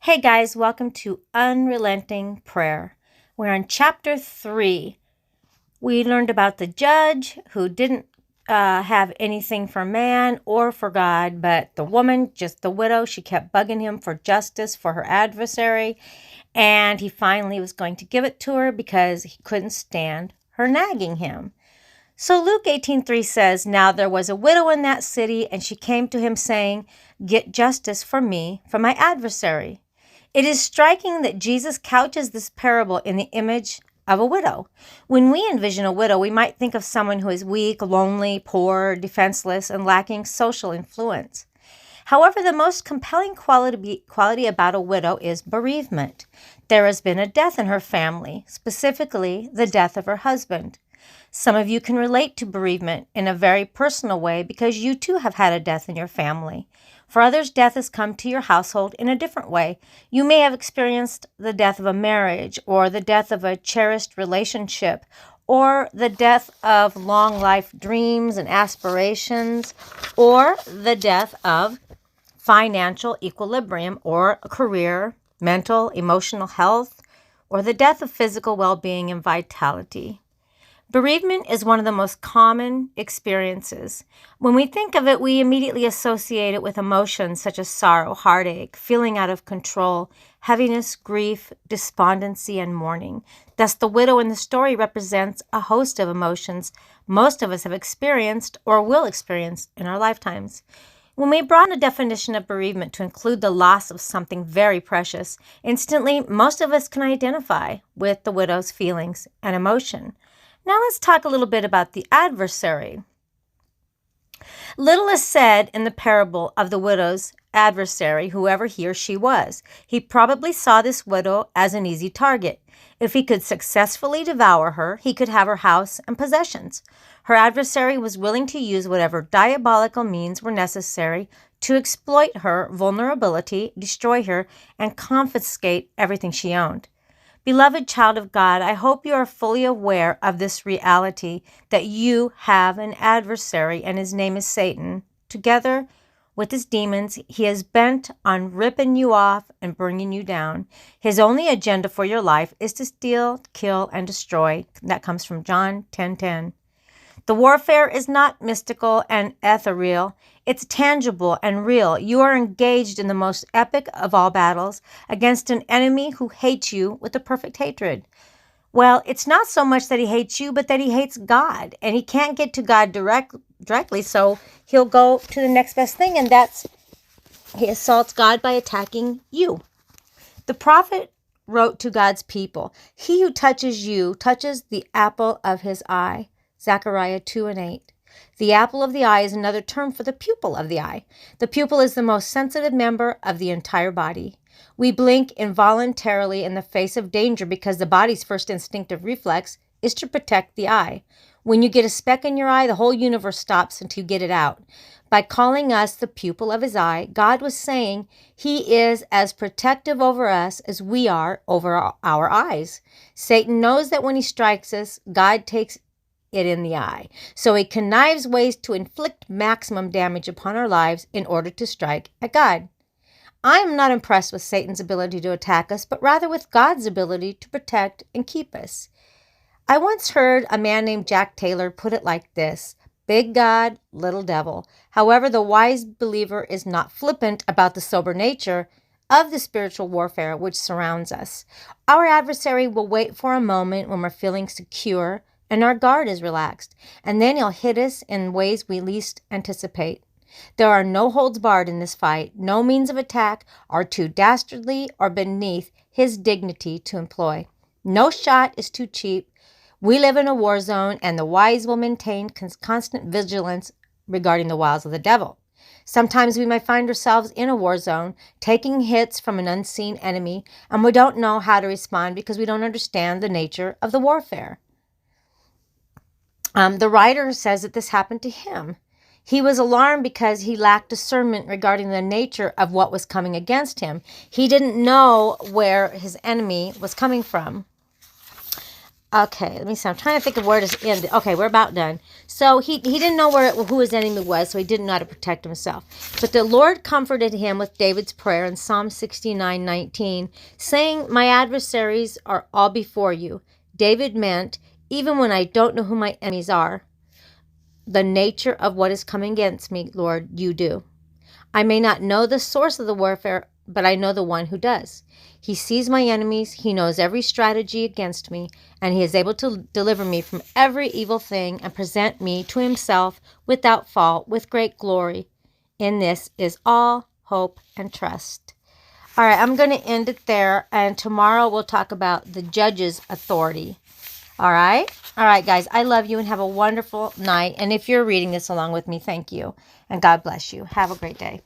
Hey guys, welcome to Unrelenting Prayer. We're on chapter 3. We learned about the judge who didn't have anything for man or for God, but the woman, just the widow, she kept bugging him for justice for her adversary, and he finally was going to give it to her because he couldn't stand her nagging him. So Luke 18:3 says, "Now there was a widow in that city, and she came to him saying, 'Get justice for me from my adversary.'" It is striking that Jesus couches this parable in the image of a widow. When we envision a widow, we might think of someone who is weak, lonely, poor, defenseless, and lacking social influence. However, the most compelling quality about a widow is bereavement. There has been a death in her family, specifically the death of her husband. Some of you can relate to bereavement in a very personal way because you too have had a death in your family. For others, death has come to your household in a different way. You may have experienced the death of a marriage, or the death of a cherished relationship, or the death of long life dreams and aspirations, or the death of financial equilibrium, or a career, mental, emotional health, or the death of physical well-being and vitality. Bereavement is one of the most common experiences. When we think of it, we immediately associate it with emotions such as sorrow, heartache, feeling out of control, heaviness, grief, despondency, and mourning. Thus, the widow in the story represents a host of emotions most of us have experienced or will experience in our lifetimes. When we broaden the definition of bereavement to include the loss of something very precious, instantly most of us can identify with the widow's feelings and emotion. Now let's talk a little bit about the adversary. Little is said in the parable of the widow's adversary, whoever he or she was. He probably saw this widow as an easy target. If he could successfully devour her, he could have her house and possessions. Her adversary was willing to use whatever diabolical means were necessary to exploit her vulnerability, destroy her, and confiscate everything she owned. Beloved child of God, I hope you are fully aware of this reality that you have an adversary and his name is Satan. Together with his demons, he is bent on ripping you off and bringing you down. His only agenda for your life is to steal, kill, and destroy. That comes from John 10:10. The warfare is not mystical and ethereal. It's tangible and real. You are engaged in the most epic of all battles against an enemy who hates you with a perfect hatred. Well, it's not so much that he hates you, but that he hates God. And he can't get to God directly, so he'll go to the next best thing, and that's he assaults God by attacking you. The prophet wrote to God's people, "He who touches you touches the apple of his eye." Zechariah 2:8. The apple of the eye is another term for the pupil of the eye. The pupil is the most sensitive member of the entire body. We blink involuntarily in the face of danger because the body's first instinctive reflex is to protect the eye. When you get a speck in your eye, the whole universe stops until you get it out. By calling us the pupil of his eye, God was saying he is as protective over us as we are over our eyes. Satan knows that when he strikes us, God takes it in the eye. So he connives ways to inflict maximum damage upon our lives in order to strike at God. I am not impressed with Satan's ability to attack us, but rather with God's ability to protect and keep us. I once heard a man named Jack Taylor put it like this: big God, little devil. However, the wise believer is not flippant about the sober nature of the spiritual warfare which surrounds us. Our adversary will wait for a moment when we're feeling secure and our guard is relaxed, and then he'll hit us in ways we least anticipate. There are no holds barred in this fight. No means of attack are too dastardly or beneath his dignity to employ. No shot is too cheap. We live in a war zone, and the wise will maintain constant vigilance regarding the wiles of the devil. Sometimes we may find ourselves in a war zone, taking hits from an unseen enemy, and we don't know how to respond because we don't understand the nature of the warfare. The writer says that this happened to him. He was alarmed because he lacked discernment regarding the nature of what was coming against him. He didn't know where his enemy was coming from. Okay, let me see. I'm trying to think of where to end. Okay, we're about done. So he didn't know who his enemy was, so he didn't know how to protect himself. But the Lord comforted him with David's prayer in Psalm 69:19, saying, "My adversaries are all before you." David meant, even when I don't know who my enemies are, the nature of what is coming against me, Lord, you do. I may not know the source of the warfare, but I know the one who does. He sees my enemies, he knows every strategy against me, and he is able to deliver me from every evil thing and present me to himself without fault, with great glory. In this is all hope and trust. All right, I'm going to end it there, and tomorrow we'll talk about the judge's authority. All right? All right, guys, I love you and have a wonderful night. And if you're reading this along with me, thank you. And God bless you. Have a great day.